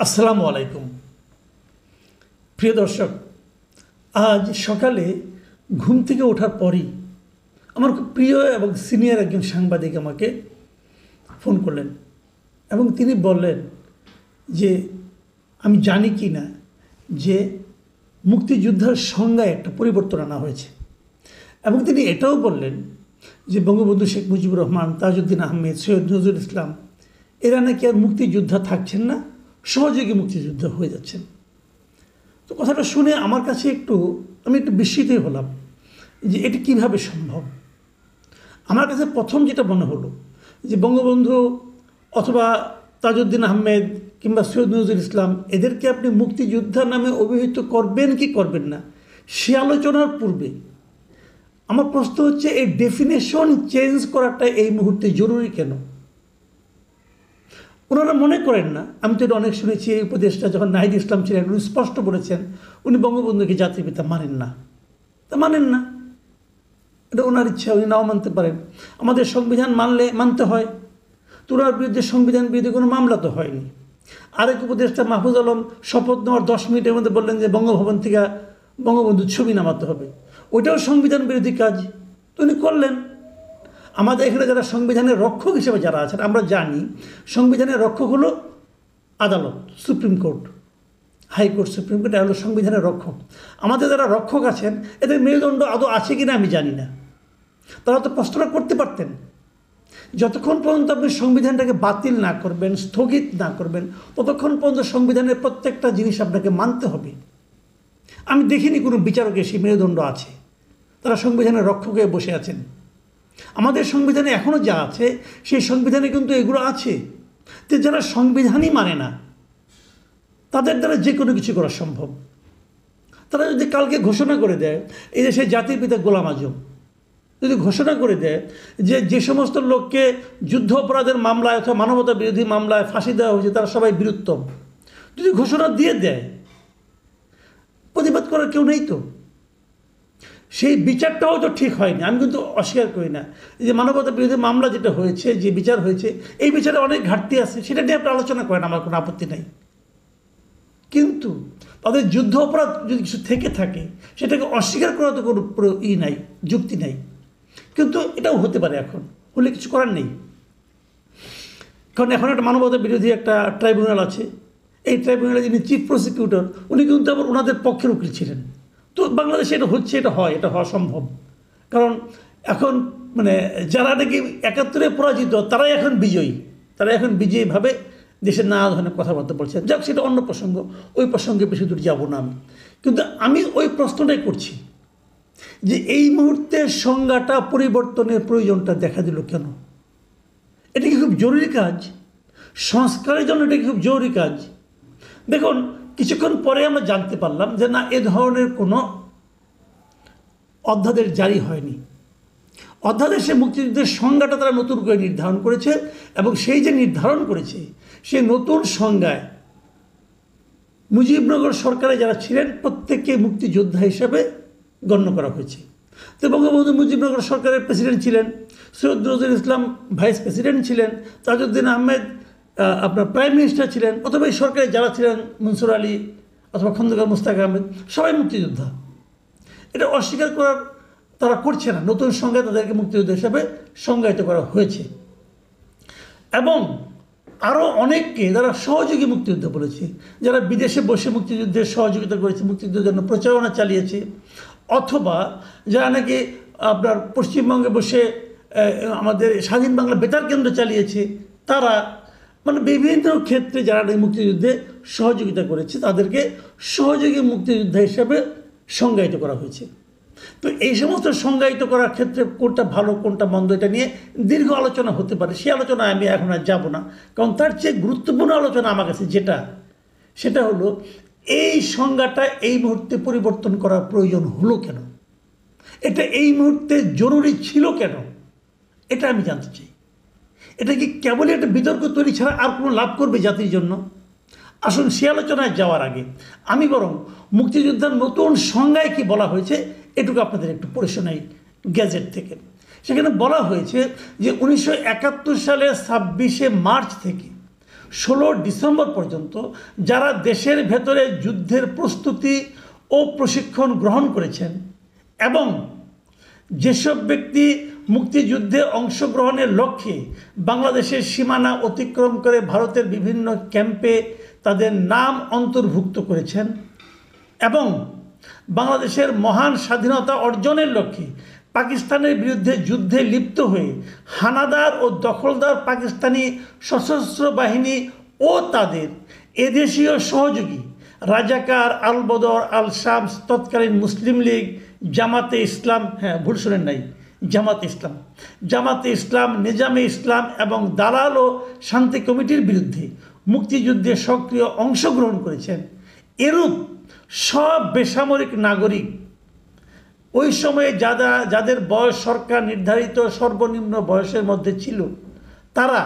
আসসালামু আলাইকুম। প্রিয় দর্শক, আজ সকালে ঘুম থেকে ওঠার পরই আমার খুব প্রিয় এবং সিনিয়র একজন সাংবাদিক আমাকে ফোন করলেন এবং তিনি বললেন যে আমি জানি কি না যে মুক্তিযুদ্ধের সংজ্ঞায় একটা পরিবর্তন আনা হয়েছে। এবং তিনি এটাও বললেন যে বঙ্গবন্ধু শেখ মুজিবুর রহমান, তাজউদ্দিন আহমেদ, সৈয়দ নজরুল ইসলাম এরা নাকি আর মুক্তিযোদ্ধা থাকছেন না, সহযোগী মুক্তিযোদ্ধা হয়ে যাচ্ছেন। তো কথাটা শুনে আমার কাছে আমি একটু বিস্মিতই হলাম যে এটা কিভাবে সম্ভব। আমার কাছে প্রথম যেটা মনে হলো যে বঙ্গবন্ধু অথবা তাজউদ্দিন আহমেদ কিংবা সৈয়দ নজরুল ইসলাম এদেরকে আপনি মুক্তিযোদ্ধা নামে অভিহিত করবেন কি করবেন না, সে আলোচনার পূর্বে আমার প্রশ্ন হচ্ছে এই ডেফিনেশন চেঞ্জ করাটা এই মুহূর্তে জরুরি কেন? ওনারা মনে করেন না, আমি তো এটা অনেক শুনেছি, এই উপদেশটা যখন নাহিদ ইসলাম ছিলেন উনি স্পষ্ট বলেছেন উনি বঙ্গবন্ধুকে জাতির পিতা মানেন না। তা মানেন না, এটা ওনার ইচ্ছা, উনি নাও মানতে পারেন। আমাদের সংবিধান মানতে হয়, তো ওনার বিরুদ্ধে সংবিধান বিরুদ্ধে কোনো মামলা তো হয়নি। আরেক উপদেষ্টা মাহফুজ আলম শপথ নেওয়ার 10 মিনিটের মধ্যে বললেন যে বঙ্গভবন থেকে বঙ্গবন্ধুর ছবি নামাতে হবে, ওইটাও সংবিধান বিরোধী কাজ, তো উনি করলেন। আমাদের এখানে যারা সংবিধানের রক্ষক হিসেবে যারা আছেন, আমরা জানি সংবিধানের রক্ষক হলো আদালত, supreme court, high court, supreme court, হলো সংবিধানের রক্ষক। আমাদের যারা রক্ষক আছেন এদের মেরুদণ্ড আদৌ আছে কিনা আমি জানি না। তারা তো প্রশ্নটা করতে পারতেন, যতক্ষণ পর্যন্ত আপনি সংবিধানটাকে বাতিল না করবেন, স্থগিত না করবেন, ততক্ষণ পর্যন্ত সংবিধানের প্রত্যেকটা জিনিস আপনাকে মানতে হবে। আমি দেখিনি কোনো বিচারকের সেই মেরুদণ্ড আছে, তারা সংবিধানের রক্ষক হয়ে বসে আছেন। আমাদের সংবিধানে এখনও যা আছে সেই সংবিধানে কিন্তু এগুলো আছে যে যারা সংবিধানই মানে না তাদের দ্বারা যে কোনো কিছু করা সম্ভব। তারা যদি কালকে ঘোষণা করে দেয় এই দেশে জাতির পিতা গোলাম আজম যদি ঘোষণা করে দেয় যে সমস্ত লোককে যুদ্ধ অপরাধের মামলায় অথবা মানবতা বিরোধী মামলায় ফাঁসি দেওয়া হয়েছে তারা সবাই বীরুত্তম, যদি ঘোষণা দিয়ে দেয়, প্রতিবাদ করার কেউ নেই তো। সেই বিচারটাও তো ঠিক হয়নি, আমি কিন্তু অস্বীকার করি না যে মানবতা বিরোধী মামলা যেটা হয়েছে, যে বিচার হয়েছে, এই বিচারে অনেক ঘাটতি আছে, সেটা নিয়ে আপনি আলোচনা করেন, আমার কোনো আপত্তি নেই। কিন্তু তাদের যুদ্ধ অপরাধ যদি কিছু থেকে থাকে সেটাকে অস্বীকার করা তো কোনো নাই, যুক্তি নাই। কিন্তু এটাও হতে পারে, এখন হলে কিছু করার নেই। কারণ এখন একটা মানবতা বিরোধী একটা ট্রাইব্যুনাল আছে, এই ট্রাইব্যুনালে যিনি চিফ প্রসিকিউটর উনি কিন্তু আবার ওনাদের পক্ষের উকিল ছিলেন। তো বাংলাদেশে এটা হচ্ছে, এটা হওয়া সম্ভব। কারণ এখন যারা নাকি 71-এ পরাজিত তারাই এখন বিজয়ী, বিজয়ীভাবে দেশের নানা ধরনের কথাবার্তা বলছেন। যাক, সেটা অন্য প্রসঙ্গ, ওই প্রসঙ্গে বেশি দূর যাব না আমি। কিন্তু আমি ওই প্রশ্নটাই করছি যে এই মুহূর্তে সংজ্ঞাটা পরিবর্তনের প্রয়োজনটা দেখা দিল কেন? এটা কি খুব জরুরি কাজ? সংস্কারের জন্য এটা কি খুব জরুরি কাজ? দেখুন, কিছুক্ষণ পরে আমরা জানতে পারলাম যে না, এ ধরনের কোনো অধ্যাদেশ জারি হয়নি। অধ্যাদেশে মুক্তিযুদ্ধের সংজ্ঞাটা তারা নতুন করে নির্ধারণ করেছে এবং সেই যে নির্ধারণ করেছে সেই নতুন সংজ্ঞায় মুজিবনগর সরকারে যারা ছিলেন প্রত্যেককে মুক্তিযোদ্ধা হিসেবে গণ্য করা হয়েছে। তো বঙ্গবন্ধু মুজিবনগর সরকারের প্রেসিডেন্ট ছিলেন, সৈয়দ নজরুল ইসলাম ভাইস প্রেসিডেন্ট ছিলেন, তাজউদ্দিন আহমেদ আপনার প্রাইম মিনিস্টার ছিলেন, অথবা এই সরকারে যারা ছিলেন মনসুর আলী অথবা খন্দকার মুস্তাক আহমেদ, সবাই মুক্তিযোদ্ধা। এটা অস্বীকার করার তারা করছে না, নতুন সংজ্ঞায় তাদেরকে মুক্তিযোদ্ধা হিসাবে সংজ্ঞায়িত করা হয়েছে। এবং আরও অনেককে যারা সহযোগী মুক্তিযুদ্ধ বলেছে, যারা বিদেশে বসে মুক্তিযুদ্ধের সহযোগিতা করেছে, মুক্তিযুদ্ধের জন্য প্রচারণা চালিয়েছে, অথবা যারা নাকি আপনার পশ্চিমবঙ্গে বসে আমাদের স্বাধীন বাংলা বেতার কেন্দ্র চালিয়েছে, তারা বিভিন্ন ক্ষেত্রে যারা মুক্তিযুদ্ধে সহযোগিতা করেছে তাদেরকে সহযোগী মুক্তিযোদ্ধা হিসাবে সংজ্ঞায়িত করা হয়েছে। তো এই সমস্ত সংজ্ঞায়িত করার ক্ষেত্রে কোনটা ভালো কোনটা মন্দ এটা নিয়ে দীর্ঘ আলোচনা হতে পারে, সেই আলোচনায় আমি এখন আর যাব না। কারণ তার চেয়ে গুরুত্বপূর্ণ আলোচনা আমার কাছে সেটা হলো এই সংজ্ঞাটা এই মুহূর্তে পরিবর্তন করার প্রয়োজন হলো কেন, এটা এই মুহূর্তে জরুরি ছিল কেন, এটা আমি জানতে চাই। এটা কি কেবলই একটা বিতর্ক তৈরি ছাড়া আর কোনো লাভ করবে জাতির জন্য? আসুন সে আলোচনায় যাওয়ার আগে আমি বরং মুক্তিযোদ্ধার নতুন সংজ্ঞায় কি বলা হয়েছে এটুকু আপনাদের একটু পড়ে শোনাই গ্যাজেট থেকে। সেখানে বলা হয়েছে যে 1971 সালের 26শে মার্চ থেকে 16 ডিসেম্বর পর্যন্ত যারা দেশের ভেতরে যুদ্ধের প্রস্তুতি ও প্রশিক্ষণ গ্রহণ করেছেন এবং যেসব ব্যক্তি মুক্তিযুদ্ধে অংশগ্রহণের লক্ষ্যে বাংলাদেশের সীমানা অতিক্রম করে ভারতের বিভিন্ন ক্যাম্পে তাদের নাম অন্তর্ভুক্ত করেছেন এবং বাংলাদেশের মহান স্বাধীনতা অর্জনের লক্ষ্যে পাকিস্তানের বিরুদ্ধে যুদ্ধে লিপ্ত হয়ে হানাদার ও দখলদার পাকিস্তানি সশস্ত্র বাহিনী ও তাদের এদেশীয় সহযোগী রাজাকার, আল বদর, আল শামস, তৎকালীন মুসলিম লীগ, জামাতে ইসলাম, ভুল শুনেন নাই, জামাতে ইসলাম, নিজামে ইসলাম এবং দালাল ও শান্তি কমিটির বিরুদ্ধে মুক্তিযুদ্ধে সক্রিয় অংশগ্রহণ করেছেন। এরূপ সব বেসামরিক নাগরিক ওই সময়ে যাদের বয়স সরকার নির্ধারিত সর্বনিম্ন বয়সের মধ্যে ছিল তারা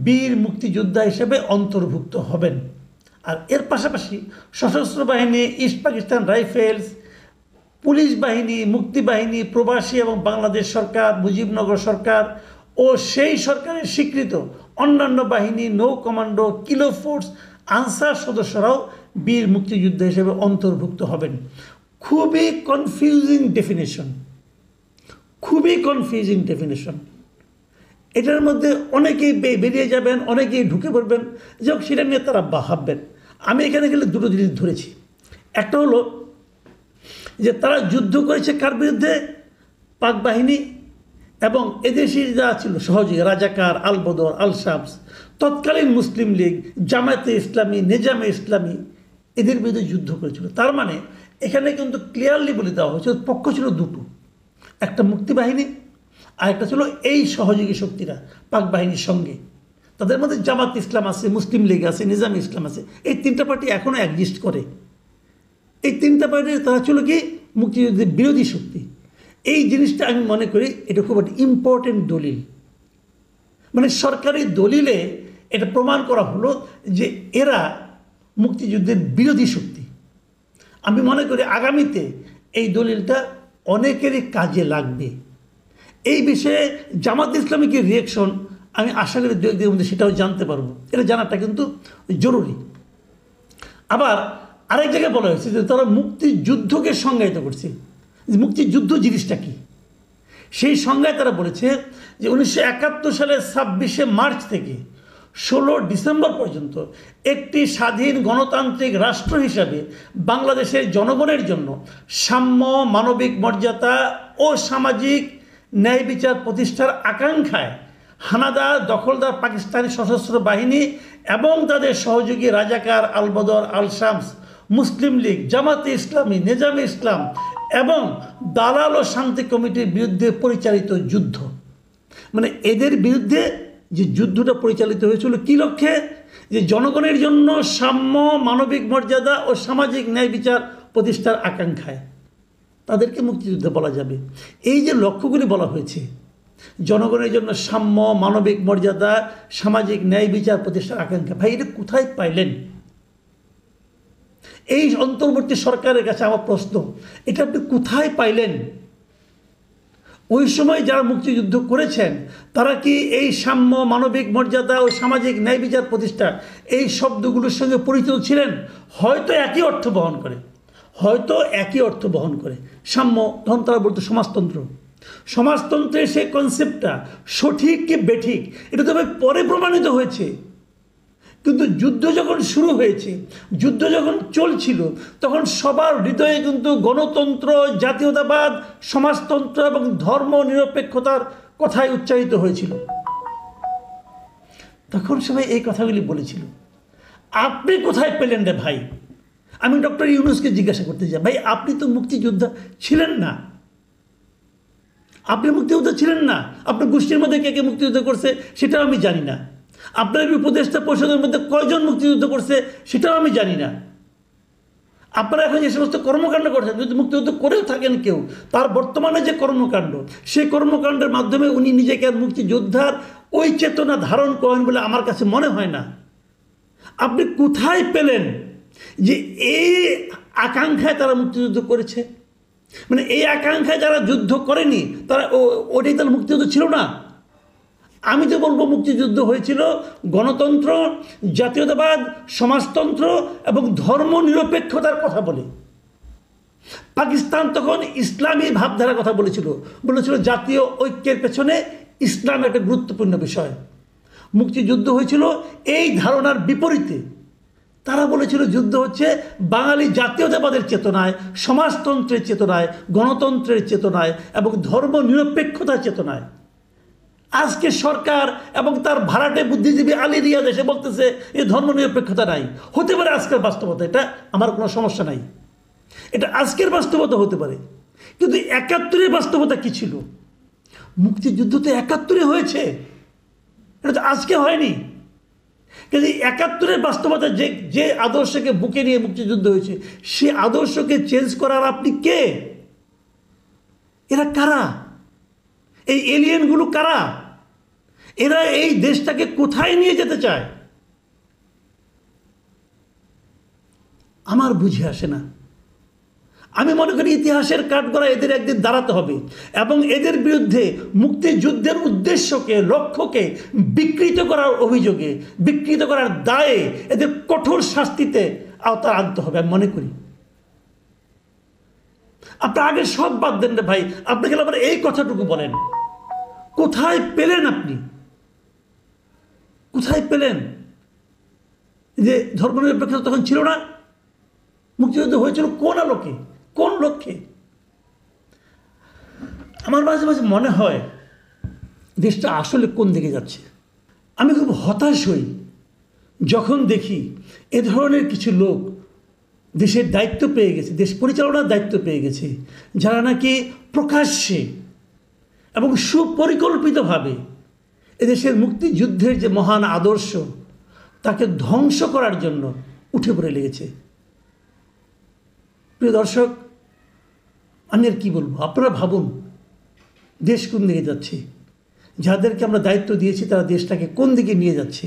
বীর মুক্তিযোদ্ধা হিসেবে অন্তর্ভুক্ত হবেন। আর এর পাশাপাশি সশস্ত্র বাহিনী, ইস্ট পাকিস্তান রাইফেলস, পুলিশ বাহিনী, মুক্তি বাহিনী, প্রবাসী এবং বাংলাদেশ সরকার, মুজিবনগর সরকার ও সেই সরকারের স্বীকৃত অন্যান্য বাহিনী, নৌ কমান্ডো, কিলো ফোর্স, আনসার সদস্যরাও বীর মুক্তিযোদ্ধা হিসেবে অন্তর্ভুক্ত হবেন। খুবই কনফিউজিং ডেফিনেশন। এটার মধ্যে অনেকেই বেরিয়ে যাবেন, অনেকেই ঢুকে পড়বেন, যাক সেটা নিয়ে তারা ভাববেন। আমি এখানে গেলে দুটো জিনিস ধরেছি। একটা হলো যে তারা যুদ্ধ করেছে কার বিরুদ্ধে? পাক বাহিনী এবং এদেশি যা ছিল সহযোগী রাজাকার, আল বদর, আল শামস, তৎকালীন মুসলিম লীগ, জামায়াতে ইসলামী, নিজামে ইসলামী, এদের বিরুদ্ধে যুদ্ধ করেছিল। তার মানে এখানে কিন্তু ক্লিয়ারলি বলে দেওয়া হয়েছে পক্ষ ছিল দুটো, একটা মুক্তি বাহিনী আর একটা ছিল এই সহযোগী শক্তিরা পাক বাহিনীর সঙ্গে। তাদের মধ্যে জামাত ইসলাম আছে, মুসলিম লীগ আছে, নিজাম ইসলাম আছে। এই তিনটা পার্টি এখনও এক্সিস্ট করে। এই তিনটা পার্টির তারা ছিল কি মুক্তিযুদ্ধের বিরোধী শক্তি। এই জিনিসটা আমি মনে করি এটা খুব একটা ইম্পর্টেন্ট দলিল, মানে সরকারি দলিলে এটা প্রমাণ করা হলো যে এরা মুক্তিযুদ্ধের বিরোধী শক্তি। আমি মনে করি আগামীতে এই দলিলটা অনেকেরই কাজে লাগবে। এই বিষয়ে জামাত ইসলামীর রিয়েকশন আমি আশা করি দু একদিনের মধ্যে সেটাও জানতে পারবো। এটা জানাটা কিন্তু জরুরি। আবার আরেক জায়গায় বলা হয়েছে যে তারা মুক্তিযুদ্ধকে সংজ্ঞায়িত করছে, মুক্তিযুদ্ধ জিনিসটা কি সেই সংজ্ঞায় তারা বলেছে যে 1971 সালের 26শে মার্চ থেকে 16 ডিসেম্বর পর্যন্ত একটি স্বাধীন গণতান্ত্রিক রাষ্ট্র হিসাবে বাংলাদেশের জনগণের জন্য সাম্য, মানবিক মর্যাদা ও সামাজিক ন্যায় বিচার প্রতিষ্ঠার আকাঙ্ক্ষায় হানাদার, দখলদার পাকিস্তানি সশস্ত্র বাহিনী এবং তাদের সহযোগী রাজাকার, আল বদর, আল শামস, মুসলিম লীগ, জামাতে ইসলামী, নিজামে ইসলাম এবং দালাল ও শান্তি কমিটির বিরুদ্ধে পরিচালিত যুদ্ধ, মানে এদের বিরুদ্ধে যে যুদ্ধটা পরিচালিত হয়েছিল কী লক্ষ্যে? যে জনগণের জন্য সাম্য, মানবিক মর্যাদা ও সামাজিক ন্যায় বিচার প্রতিষ্ঠার আকাঙ্ক্ষায় তাদেরকে মুক্তিযুদ্ধ বলা যাবে। এই যে লক্ষ্যগুলি বলা হয়েছে, জনগণের জন্য সাম্য, মানবিক মর্যাদা, সামাজিক ন্যায় বিচার প্রতিষ্ঠার আকাঙ্ক্ষা, ভাই এটা কোথায় পাইলেন? এই অন্তর্বর্তী সরকারের কাছে আমার প্রশ্ন, এটা আপনি কোথায় পাইলেন? ওই সময় যারা মুক্তিযুদ্ধ করেছেন তারা কি এই সাম্য, মানবিক মর্যাদা ও সামাজিক ন্যায় বিচার প্রতিষ্ঠা এই শব্দগুলোর সঙ্গে পরিচিত ছিলেন? হয়তো একই অর্থ বহন করে। সাম্য, তখন তারা বলতো সমাজতন্ত্রের সেই কনসেপ্টটা সঠিক কি বেঠিক এটা তবে পরে প্রমাণিত হয়েছে। কিন্তু যুদ্ধ যখন শুরু হয়েছে, যুদ্ধ যখন চলছিল, তখন সবার হৃদয়ে কিন্তু গণতন্ত্র, জাতীয়তাবাদ, সমাজতন্ত্র এবং ধর্ম নিরপেক্ষতার কথাই উচ্চারিত হয়েছিল। তখন সবাই এই কথাগুলি বলেছিল। আপনি কোথায় পেলেন রে ভাই? আমি ডক্টর ইউনূসকে জিজ্ঞাসা করতে চাই, ভাই আপনি তো মুক্তিযোদ্ধা ছিলেন না, আপনার গোষ্ঠীর মধ্যে কে কে মুক্তিযুদ্ধ করছে সেটাও আমি জানি না, আপনার উপদেষ্টা পরিষদের মধ্যে কয়জন মুক্তিযুদ্ধ করছে সেটাও আমি জানি না। আপনারা এখন যে সমস্ত কর্মকাণ্ড করছেন, যদি মুক্তিযুদ্ধ করেও থাকেন কেউ, তার বর্তমানে যে কর্মকাণ্ড, সেই কর্মকাণ্ডের মাধ্যমে উনি নিজেকে আর মুক্তিযোদ্ধার ওই চেতনা ধারণ করেন বলে আমার কাছে মনে হয় না। আপনি কোথায় পেলেন যে এই আকাঙ্ক্ষায় তারা মুক্তিযুদ্ধ করেছে? মানে এই আকাঙ্ক্ষায় যারা যুদ্ধ করেনি তারা ওটাই তার মুক্তিযুদ্ধ ছিল না? আমি তো বলবো মুক্তিযুদ্ধ হয়েছিল গণতন্ত্র, জাতীয়তাবাদ, সমাজতন্ত্র এবং ধর্মনিরপেক্ষতার কথা বলে। পাকিস্তান তখন ইসলামী ভাবধারার কথা বলেছিল জাতীয় ঐক্যের পেছনে ইসলাম একটা গুরুত্বপূর্ণ বিষয়। মুক্তিযুদ্ধ হয়েছিল এই ধারণার বিপরীতে। তারা বলেছিল যুদ্ধ হচ্ছে বাঙালি জাতীয়তাবাদের চেতনায়, সমাজতন্ত্রের চেতনায়, গণতন্ত্রের চেতনায় এবং ধর্মনিরপেক্ষতার চেতনায়। আজকে সরকার এবং তার ভাড়াটে বুদ্ধিজীবী আলী রিয়াজ এসে বলতেছে এই ধর্মনিরপেক্ষতা নাই। হতে পারে আজকের বাস্তবতা, এটা আমার কোনো সমস্যা নাই, এটা আজকের বাস্তবতা হতে পারে। কিন্তু ৭১-এর বাস্তবতা কি ছিল? মুক্তিযুদ্ধ তো ৭১-এ হয়েছে, এটা তো আজকে হয়নি। কিন্তু ৭১-এর বাস্তবতা যে আদর্শকে বুকে নিয়ে মুক্তিযুদ্ধ হয়েছে, সে আদর্শকে চেঞ্জ করার আপনি কে? এরা কারা? এই এলিয়েনগুলো কারা? এরা এই দেশটাকে কোথায় নিয়ে যেতে চায়? আমার বুঝে আসে না। আমি মনে করি ইতিহাসের কাঠগড়ায় এদের একদিন দাঁড়াতে হবে এবং এদের বিরুদ্ধে মুক্তিযুদ্ধের উদ্দেশ্যকে, লক্ষ্যকে বিকৃত করার অভিযোগে, বিকৃত করার দায়ে এদের কঠোর শাস্তিতে আওতা আনতে হবে আমি মনে করি। আপনি আগে সব বাদ দেন রে ভাই, আপনি গেলে আবার এই কথাটুকু বলেন। কোথায় পেলেন আপনি? কোথায় পেলেন যে ধর্মনিরপেক্ষতা তখন ছিল না? মুক্তিযুদ্ধ হয়েছিল কোন আলোকে, কোন লক্ষ্যে? আমার মাঝে মাঝে মনে হয় দেশটা আসলে কোন দিকে যাচ্ছে। আমি খুব হতাশ হই যখন দেখি এ ধরনের কিছু লোক দেশের দায়িত্ব পেয়ে গেছে, দেশ পরিচালনার দায়িত্ব পেয়ে গেছে, যারা নাকি প্রকাশ্যে এবং সুপরিকল্পিতভাবে এদেশের মুক্তিযুদ্ধের যে মহান আদর্শ তাকে ধ্বংস করার জন্য উঠে পড়ে লেগেছে। প্রিয় দর্শক, আমি আর কী বলবো? আপনারা ভাবুন দেশ কোন দিকে যাচ্ছে, যাদেরকে আমরা দায়িত্ব দিয়েছি তারা দেশটাকে কোন দিকে নিয়ে যাচ্ছে।